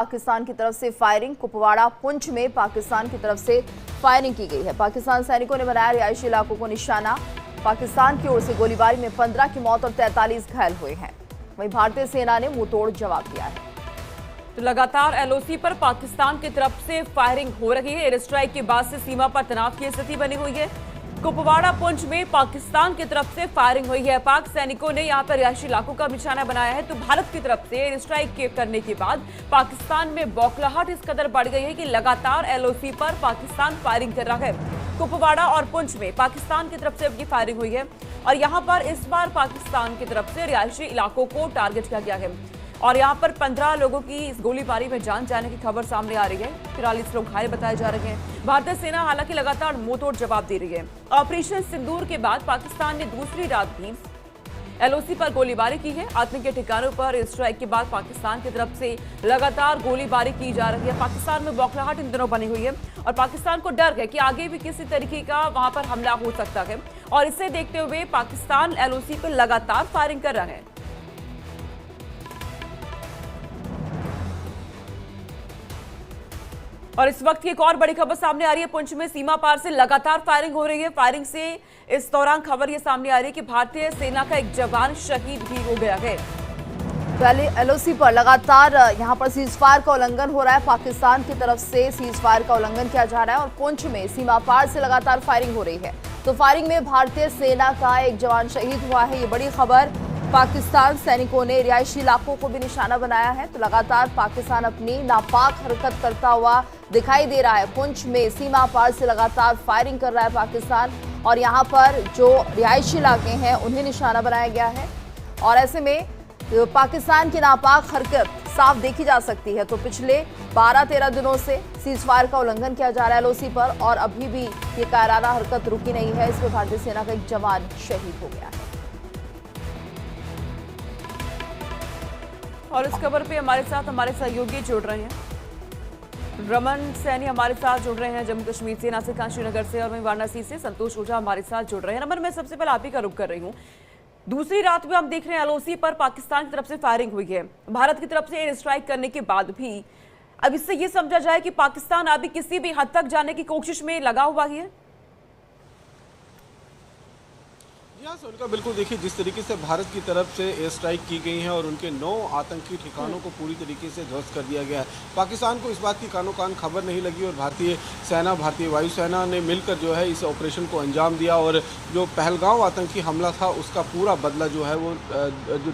पाकिस्तान की तरफ से फायरिंग। कुपवाड़ा पुंछ में पाकिस्तान की तरफ से फायरिंग की गई है। पाकिस्तान सैनिकों ने बनाया रिहायशी इलाकों को निशाना। पाकिस्तान की ओर से गोलीबारी में 15 की मौत और 43 घायल हुए हैं। वहीं भारतीय सेना ने मुंहतोड़ जवाब दिया है। तो लगातार एलओसी पर पाकिस्तान की तरफ से फायरिंग हो रही है। एयर स्ट्राइक के बाद से सीमा पर तनाव की स्थिति बनी हुई है। कुपवाड़ा पुंछ में पाकिस्तान की तरफ से फायरिंग हुई है। पाक सैनिकों ने यहां पर रिहायशी इलाकों का निशाना बनाया है। तो भारत की तरफ से एयर स्ट्राइक करने के बाद पाकिस्तान में बौखलाहट इस कदर बढ़ गई है कि लगातार एलओसी पर पाकिस्तान फायरिंग कर रहा है। कुपवाड़ा और पुंछ में पाकिस्तान की तरफ से अब की फायरिंग हुई है और यहां पर इस बार पाकिस्तान की तरफ से रिहायशी इलाकों को टारगेट किया गया है और यहां पर 15 लोगों की इस गोलीबारी में जान जाने की खबर सामने आ रही है। 43 लोग घायल बताए जा रहे हैं। भारतीय सेना हालांकि लगातार मुंहतोड़ जवाब दे रही है। ऑपरेशन सिंदूर के बाद पाकिस्तान ने दूसरी रात भी एलओसी पर गोलीबारी की है। आतंकी ठिकानों पर एयर स्ट्राइक के बाद पाकिस्तान की तरफ से लगातार गोलीबारी की जा रही है। पाकिस्तान में बौखलाहट इन दिनों बनी हुई है और पाकिस्तान को डर है कि आगे भी किसी तरीके का वहां पर हमला हो सकता है और इसे देखते हुए पाकिस्तान एलओसी पर लगातार फायरिंग कर रहा है। और इस वक्त की एक और बड़ी खबर सामने आ रही है। पुंछ में सीमा पार से लगातार फायरिंग हो रही है। फायरिंग से इस दौरान खबर ये सामने आ रही है कि भारतीय सेना का एक जवान शहीद भी हो गया है। पहले एलओसी पर लगातार यहां पर सीजफायर का उल्लंघन हो रहा है। पाकिस्तान की तरफ से सीजफायर का उल्लंघन किया जा रहा है और पुंछ में सीमा पार से लगातार फायरिंग हो रही है। तो फायरिंग में भारतीय सेना का एक जवान शहीद हुआ है। ये बड़ी खबर। पाकिस्तान सैनिकों ने रिहायशी इलाकों को भी निशाना बनाया है। तो लगातार पाकिस्तान अपनी नापाक हरकत करता हुआ दिखाई दे रहा है। पुंछ में सीमा पार से लगातार फायरिंग कर रहा है पाकिस्तान और यहाँ पर जो रिहायशी इलाके हैं उन्हें निशाना बनाया गया है और ऐसे में पाकिस्तान की नापाक हरकत साफ देखी जा सकती है। तो पिछले 12-13 दिनों से सीजफायर का उल्लंघन किया जा रहा है एलओसी पर और अभी भी ये कायराना हरकत रुकी नहीं है। इसमें भारतीय सेना का एक जवान शहीद हो गया है। और इस खबर पे हमारे साथ हमारे सहयोगी जुड़ रहे हैं। रमन सैनी हमारे साथ जुड़ रहे हैं जम्मू कश्मीर से, नासिर खान श्रीनगर से और वहीं वाराणसी से संतोष ओझा हमारे साथ जुड़ रहे हैं। रमन, मैं सबसे पहले आप ही का रुख कर रही हूँ। दूसरी रात में हम देख रहे हैं एलओसी पर पाकिस्तान की तरफ से फायरिंग हुई है। भारत की तरफ से एयर स्ट्राइक करने के बाद भी अब इससे ये समझा जाए कि पाकिस्तान अभी किसी भी हद तक जाने की कोशिश में लगा हुआ है। सोनिका, बिल्कुल देखिए, जिस तरीके से भारत की तरफ से एयर स्ट्राइक की गई है और उनके 9 आतंकी ठिकानों को पूरी तरीके से ध्वस्त कर दिया गया है। पाकिस्तान को इस बात की कानो कान खबर नहीं लगी और भारतीय सेना, भारतीय वायुसेना ने मिलकर जो है इस ऑपरेशन को अंजाम दिया और जो पहलगांव आतंकी हमला था उसका पूरा बदला जो है वो जो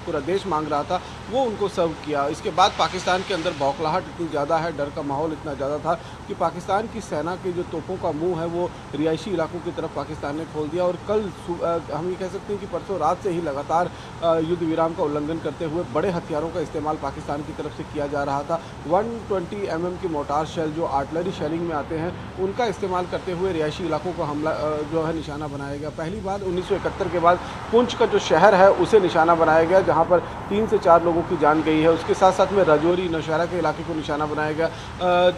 पूरा देश मांग रहा था वो उनको सर्व किया। इसके बाद पाकिस्तान के अंदर बौखलाहट इतनी ज़्यादा है, डर का माहौल इतना ज़्यादा था कि पाकिस्तान की सेना के जो तोपों का मुँह है वो रिहायशी इलाकों की तरफ पाकिस्तान ने खोल दिया और कल हम ये कह सकते हैं कि परसों रात से ही लगातार युद्ध विराम का उल्लंघन करते हुए बड़े हथियारों का इस्तेमाल पाकिस्तान की तरफ से किया जा रहा था। 120 mm की मोटार शेल जो आर्टिलरी शेलिंग में आते हैं उनका इस्तेमाल करते हुए रिहायशी इलाकों को हमला जो है निशाना बनाया गया। पहली बार 1971 के बाद पुंछ का जो शहर है उसे निशाना बनाया गया जहाँ पर 3 से 4 लोगों की जान गई है। उसके साथ साथ में राजौरी, नौशहरा के इलाके को निशाना बनाया गया।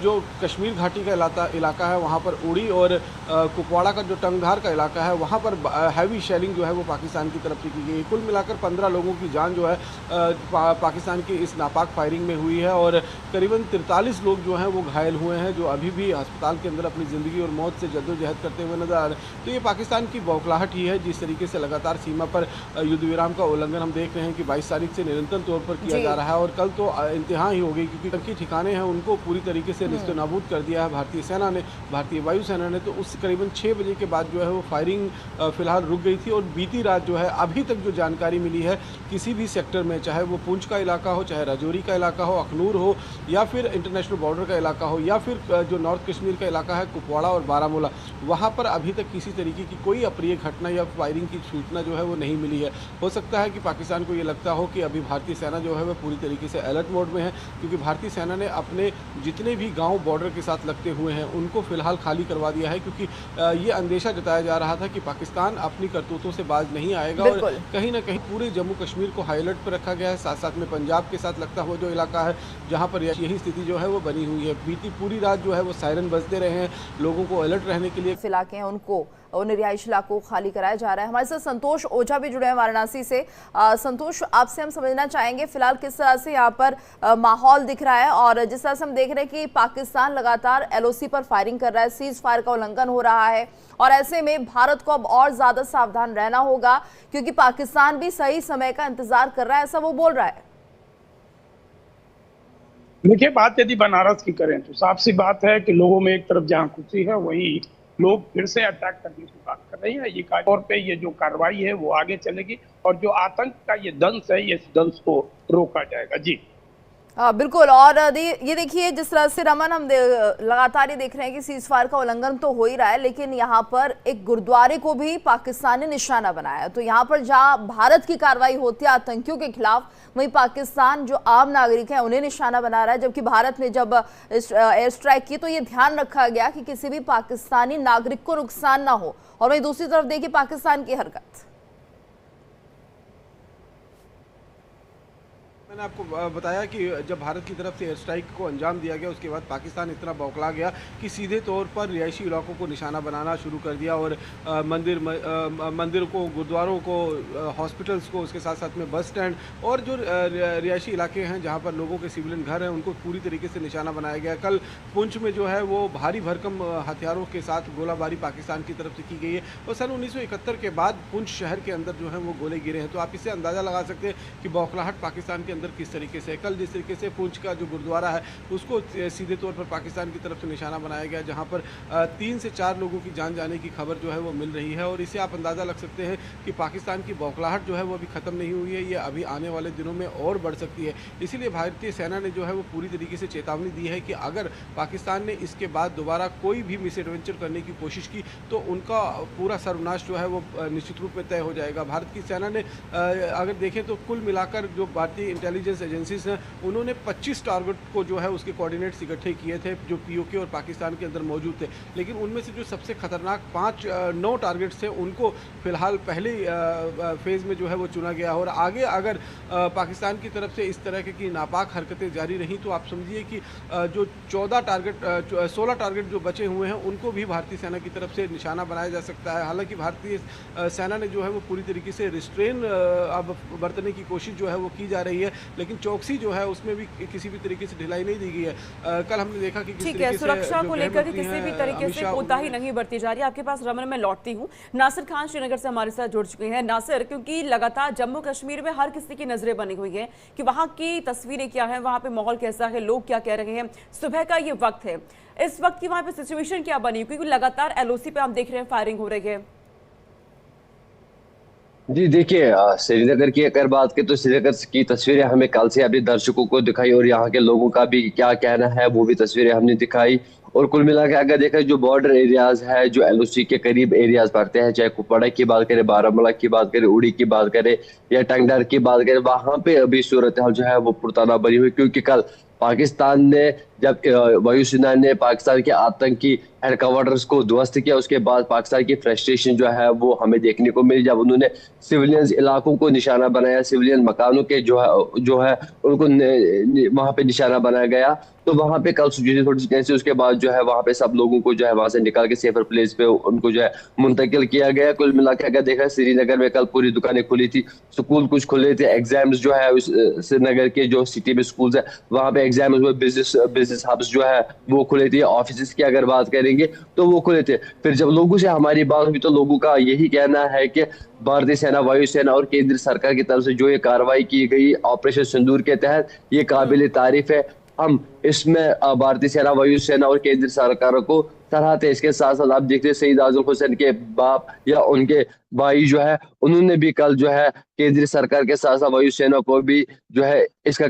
जो कश्मीर घाटी का इलाका है वहाँ पर उड़ी और कुपवाड़ा का जो टंगधार का इलाका है वहाँ पर हैवी शेलिंग जो है वो पाकिस्तान की तरफ से की गई। कुल मिलाकर 15 लोगों की जान जो है पाकिस्तान की इस नापाक फायरिंग में हुई है और करीबन 43 लोग जो हैं वो घायल हुए हैं जो अभी भी अस्पताल के अंदर अपनी ज़िंदगी और मौत से जद्दोजहद करते हुए नजर आ रहे हैं। तो ये पाकिस्तान की बौखलाहट ही है। जिस तरीके से लगातार सीमा पर युद्ध विराम का उल्लंघन हम देख रहे हैं कि 22 तारीख से निरंतर तौर पर किया जा रहा है और कल तो इंतहा ही हो गई क्योंकि आतंकी ठिकाने हैं उनको पूरी तरीके से निस्त नाबूद कर दिया है भारतीय सेना ने, भारतीय वायुसेना ने। तो उस करीबन 6 बजे के बाद जो है वो फायरिंग फिलहाल रुक गई थी और बीती रात जो है अभी तक जो जानकारी मिली है किसी भी सेक्टर में, चाहे वो पुंछ का इलाका हो, चाहे राजौरी का इलाका हो, अखनूर हो या फिर इंटरनेशनल बॉर्डर का इलाका हो या फिर जो नॉर्थ कश्मीर का इलाका है कुपवाड़ा और बारामूला, वहाँ पर अभी तक किसी तरीके की कोई अप्रिय घटना या फायरिंग की सूचना जो है वो नहीं मिली है। हो सकता है कि पाकिस्तान को ये लगता हो कि अभी भारतीय सेना जो है वह पूरी तरीके से अलर्ट मोड में है क्योंकि भारतीय सेना ने अपने जितने भी गाँव बॉर्डर के साथ लगते हुए हैं उनको फिलहाल खाली करवा दिया है क्योंकि ये अंदेशा जताया जा रहा था कि पाकिस्तान अपनी करतूतों से बाज नहीं आएगा और कहीं ना कहीं पूरे जम्मू कश्मीर को हाई अलर्ट पर रखा गया है। साथ साथ में पंजाब के साथ लगता हुआ जो इलाका है जहां पर यही स्थिति जो है वो बनी हुई है। बीती पूरी रात जो है वो सायरन बजते रहे हैं लोगों को अलर्ट रहने के लिए। इलाके हैं उनको उन रिहायशी इलाकों को खाली कराया जा रहा है। हमारे साथ संतोष ओझा भी जुड़े हैं वाराणसी से। संतोष, आपसे हम समझना चाहेंगे फिलहाल किस तरह से यहाँ पर माहौल दिख रहा है, और जिस तरह से हम देख रहे हैं कि पाकिस्तान लगातार LOC पर फायरिंग कर रहा है, सीज फायर का उल्लंघन हो रहा है, और ऐसे में भारत को अब और ज्यादा सावधान रहना होगा क्योंकि पाकिस्तान भी सही समय का इंतजार कर रहा है, ऐसा वो बोल रहा है। देखिए, बात यदि बनारस की करें तो साफ सी बात है कि लोगों में एक तरफ जहां खुशी है वहीं लोग फिर से अटैक करने की बात कर रहे हैं। ये तौर पे ये जो कार्रवाई है वो आगे चलेगी और जो आतंक का ये दंश है, ये दंश को रोका जाएगा। जी बिल्कुल। और ये देखिए, जिस तरह से रमन हम लगातार ये देख रहे हैं कि सीज फायर का उल्लंघन तो हो ही रहा है, लेकिन यहाँ पर एक गुरुद्वारे को भी पाकिस्तान ने निशाना बनाया। तो यहाँ पर जहाँ भारत की कार्रवाई होती है आतंकियों के खिलाफ, वहीं पाकिस्तान जो आम नागरिक हैं उन्हें निशाना बना रहा है। जबकि भारत ने जब एयर स्ट्राइक की तो ये ध्यान रखा गया कि किसी भी पाकिस्तानी नागरिक को नुकसान ना हो। और वहीं दूसरी तरफ देखिए पाकिस्तान की हरकत। मैंने आपको बताया कि जब भारत की तरफ से एयर स्ट्राइक को अंजाम दिया गया उसके बाद पाकिस्तान इतना बौखला गया कि सीधे तौर पर रिहायशी इलाकों को निशाना बनाना शुरू कर दिया और मंदिर को, गुरुद्वारों को, हॉस्पिटल्स को, उसके साथ साथ में बस स्टैंड और जो रिहायशी इलाके हैं जहां पर लोगों के सिविलियन घर हैं उनको पूरी तरीके से निशाना बनाया गया। कल पुंछ में जो है वो भारी भरकम हथियारों के साथ गोलाबारी पाकिस्तान की तरफ से की गई है और सन 1971 के बाद पुंछ शहर के अंदर जो है वो गोले गिरे हैं। तो आप इससे अंदाज़ा लगा सकते हैं कि बौखलाहट पाकिस्तान के किस तरीके से कल जिस तरीके से पुंछ का जो गुरुद्वारा है उसको सीधे तौर पर पाकिस्तान की तरफ से निशाना बनाया गया, जहां पर 3 से 4 लोगों की जान जाने की खबर जो है वो मिल रही है। और इससे आप अंदाज़ा लग सकते हैं कि पाकिस्तान की बौखलाहट जो है वो अभी ख़त्म नहीं हुई है, ये अभी आने वाले दिनों में और बढ़ सकती है। इसीलिए भारतीय सेना ने जो है वो पूरी तरीके से चेतावनी दी है कि अगर पाकिस्तान ने इसके बाद दोबारा कोई भी मिस एडवेंचर करने की कोशिश की तो उनका पूरा सर्वनाश जो है वो निश्चित रूप में तय हो जाएगा। भारत की सेना ने अगर देखें तो कुल मिलाकर जो भारतीय इंटेलिजेंस एजेंसीज हैं उन्होंने 25 टारगेट को जो है उसके कोऑर्डिनेट्स इकट्ठे किए थे जो POK और पाकिस्तान के अंदर मौजूद थे, लेकिन उनमें से जो सबसे खतरनाक 9 टारगेट्स थे उनको फिलहाल पहले फेज़ में जो है वो चुना गया। और आगे अगर पाकिस्तान की तरफ से इस तरह की नापाक हरकतें जारी रहीं तो आप समझिए कि जो 16 टारगेट जो बचे हुए हैं उनको भी भारतीय सेना की तरफ से निशाना बनाया जा सकता है। हालांकि भारतीय सेना ने जो है वो पूरी तरीके से रिस्ट्रेन अब बरतने की कोशिश जो है वो की जा रही है, लेकिन चौकसी जो है उसमें भी किसी भी तरीके से ढिलाई नहीं दी गई है। कल हमने देखा कि ठीक है, सुरक्षा को लेकर किसी भी तरीके से कोताही नहीं बरती जा रही है। आपके पास रमन में लौटती हूँ। नासिर खान श्रीनगर से हमारे साथ जुड़ चुके हैं। नासिर, क्योंकि लगातार जम्मू कश्मीर में हर किसी की नजरें बनी हुई है कि वहां की तस्वीरें क्या है, वहां पे माहौल कैसा है, लोग क्या कह रहे हैं, सुबह का ये वक्त है, इस वक्त की वहां पे सिचुएशन क्या बनी, क्योंकि लगातार LOC पे हम देख रहे हैं फायरिंग हो रही है। जी देखिए, श्रीनगर की अगर बात करें तो श्रीनगर की तस्वीरें हमें कल से अपने दर्शकों को दिखाई और यहाँ के लोगों का भी क्या कहना है वो भी तस्वीरें हमने दिखाई। और कुल मिला के अगर देखा जो बॉर्डर एरियाज है, जो LOC के करीब एरियाज पड़ते हैं, चाहे कुपवाड़ा की बात करें, बारामूला की बात करें, उड़ी की बात करें या टंगडार की बात करें, वहां पे अभी सूरत हाल जो है वो पुरताना बनी हुई, क्योंकि कल पाकिस्तान ने जब वायुसेना ने पाकिस्तान के आतंकी हेडक्वार्टर्स को ध्वस्त किया, उसके बाद पाकिस्तान की फ्रस्ट्रेशन जो है वो हमें देखने को मिली जब उन्होंने सिविलियंस इलाकों को निशाना बनाया, सिविलियन मकानों के जो है उनको वहां पे निशाना बनाया गया। तो वहां पे कल सिचुएशन थोड़ी सी टेंसी, उसके बाद जो है वहां पे सब लोगों को जो है वहां से निकाल के सेफर प्लेस पे उनको जो है मुंतकिल किया गया। कुल मिला के अगर देखा श्रीनगर में कल पूरी दुकानें खुली थी, स्कूल कुछ खुले थे, एग्जाम्स जो है श्रीनगर के जो सिटी में स्कूल है वहां पे एग्जाम हुए, बिजनेस हब्स जो है वो खुले थे, ऑफिस की अगर बात करेंगे तो वो खुले थे। फिर जब लोगों से हमारी बात हुई तो लोगों का यही कहना है कि भारतीय सेना, वायुसेना और केंद्र सरकार की तरफ से जो ये कार्रवाई की गई ऑपरेशन सिंदूर के तहत, ये काबिल तारीफ है। हम इसमें भारतीय सेना, वायुसेना और केंद्र सरकार को सराहते हैं। इसके साथ साथ आप देखते हैं शहीद आजम हुसैन के बाप या उनके भाई जो है उन्होंने भी कल जो है केंद्र सरकार के साथ साथ वायुसेना को भी जो है इसका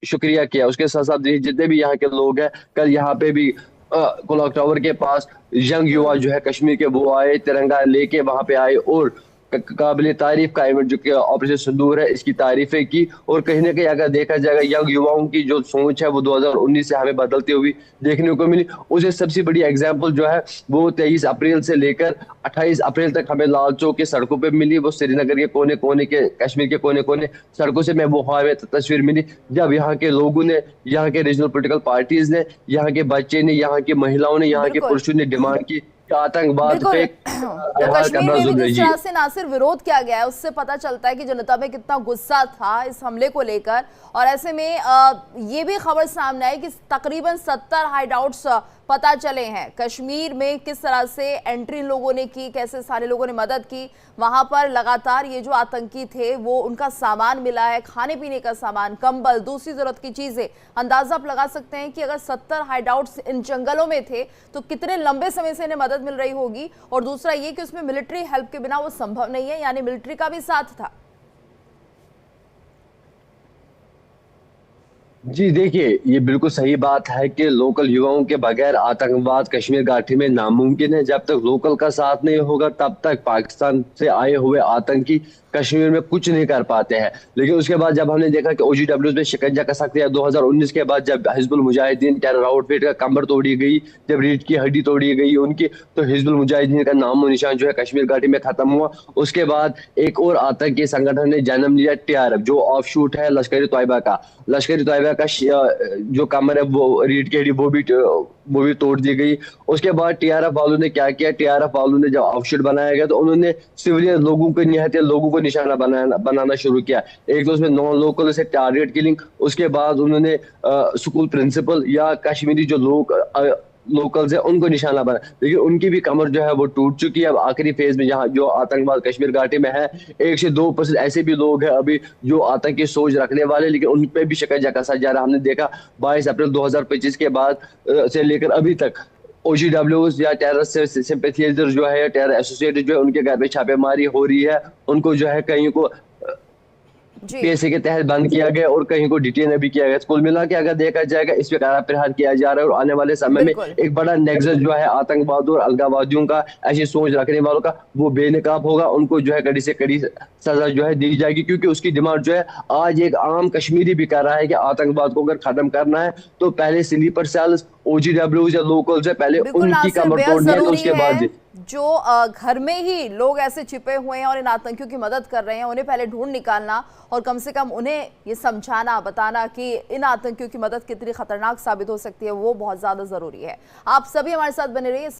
शुक्रिया किया। उसके साथ साथ जितने भी यहाँ के लोग हैं, कल यहाँ पे भी क्लॉक टावर के पास यंग युवा जो है कश्मीर के वो आए, तिरंगा लेके वहां पे आए और काबिल तारीफ का इवेंट जो कि ऑपरेशन सिंदूर है इसकी तारीफें की। और कहीं ना कहीं अगर देखा जाएगा यंग युवाओं की जो सोच है वो 2019 से हमें बदलती हुई देखने को मिली। उसे सबसे बड़ी एग्जांपल जो है वो 23 अप्रैल से लेकर 28 अप्रैल तक हमें लाल चौक के सड़कों पे मिली। वो श्रीनगर के कोने कोने के, कश्मीर के कोने कोने सड़कों से मैं वो हमें तस्वीर मिली जब यहाँ के लोगों ने, यहाँ के रीजनल पोलिटिकल पार्टीज ने, यहाँ के बच्चे ने, यहाँ की महिलाओं ने, यहाँ के पुरुषों ने डिमांड की आतंकवाद पे तो कश्मीर में भी जिस तरह से ना सिर्फ विरोध किया गया है, उससे पता चलता है कि जनता में कितना गुस्सा था इस हमले को लेकर। और ऐसे में ये भी खबर सामने आई कि तकरीबन 70 हाइडआउट्स पता चले हैं कश्मीर में। किस तरह से एंट्री लोगों ने की, कैसे सारे लोगों ने मदद की, वहां पर लगातार ये जो आतंकी थे वो उनका सामान मिला है, खाने पीने का सामान, कंबल, दूसरी जरूरत की चीजें। अंदाजा आप लगा सकते हैं कि अगर 70 हाइडआउट्स इन जंगलों में थे तो कितने लंबे समय से इन्हें मदद मिल रही होगी। और दूसरा ये कि उसमें मिलिट्री हेल्प के बिना वो संभव नहीं है, यानी मिलिट्री का भी साथ था। जी देखिए, ये बिल्कुल सही बात है कि लोकल युवाओं के बगैर आतंकवाद कश्मीर घाटी में नामुमकिन है। जब तक लोकल का साथ नहीं होगा तब तक पाकिस्तान से आए हुए आतंकी कश्मीर में कुछ नहीं कर पाते हैं। लेकिन उसके बाद जब हमने देखा कि OGWs में शिकंजा कस सकते हैं 2019 के बाद, जब हिजबुल मुजाहिदीन टेरर आउटफिट का कमर तोड़ी गई, जब रीढ़ की हड्डी तोड़ी गई उनकी, तो हिजबुल मुजाहिदीन का नामो निशान जो है कश्मीर घाटी में खत्म हुआ। उसके बाद एक और आतंकी संगठन ने जन्म लिया, TRF, जो ऑफशूट है लश्कर तैयबा का। लश्कर तैयबा का जो कमर है वो रीढ़ की हड्डी वो भी तोड़ दी गई। उसके बाद TRF वालों ने क्या किया, TRF वालों ने जब ऑफशूट बनाया गया तो उन्होंने सिविलियन लोगों को, निहत्ते लोगों को निशाना बनाना शुरू किया। एक तो उसमें नॉन लोकल से टारगेट किलिंग, उसके बाद उन्होंने स्कूल प्रिंसिपल या कश्मीरी जो लोकल्स है उनको निशाना बना। लेकिन उनकी भी कमर जो है वो टूट चुकी है। अब आखिरी फेज में जहाँ जो आतंकवाद कश्मीर घाटी में है, 1 से 2% ऐसे भी लोग हैं अभी जो आतंकी सोच रखने वाले, लेकिन उन पे भी शिकंजा कसा जा रहा। हमने देखा 22 अप्रैल 2025 के बाद से लेकर अभी तक OGWs या टेरर सिंपैथाइजर जो है, टेरर एसोसिएटेड जो है, उनके घर पे छापेमारी हो रही है। उनको जो है कहीं को PSA के तहत बंद किया गया और कहीं को डिटेन भी किया गया। कुल मिला के अगर देखा जाएगा इस पे कारा प्रहार किया जा रहा है। और आने वाले समय में एक बड़ा नेक्सस जो है आतंकवाद और अलगाववादियों का, ऐसी सोच रखने वालों का, वो बेनकाब होगा। उनको जो है कड़ी से कड़ी सजा जो है दी जाएगी, क्योंकि उसकी डिमांड जो है आज एक आम कश्मीरी भी कर रहा है कि आतंकवाद को अगर खत्म करना है तो पहले स्लीपर सेल्स, OGWs या लोकल्स है, पहले उनकी कमर तोड़नी है, तो उसके बाद जो घर में ही लोग ऐसे छिपे हुए हैं और इन आतंकियों की मदद कर रहे हैं, उन्हें पहले ढूंढ निकालना और कम से कम उन्हें ये समझाना, बताना कि इन आतंकियों की मदद कितनी खतरनाक साबित हो सकती है, वो बहुत ज्यादा जरूरी है। आप सभी हमारे साथ बने रहिए।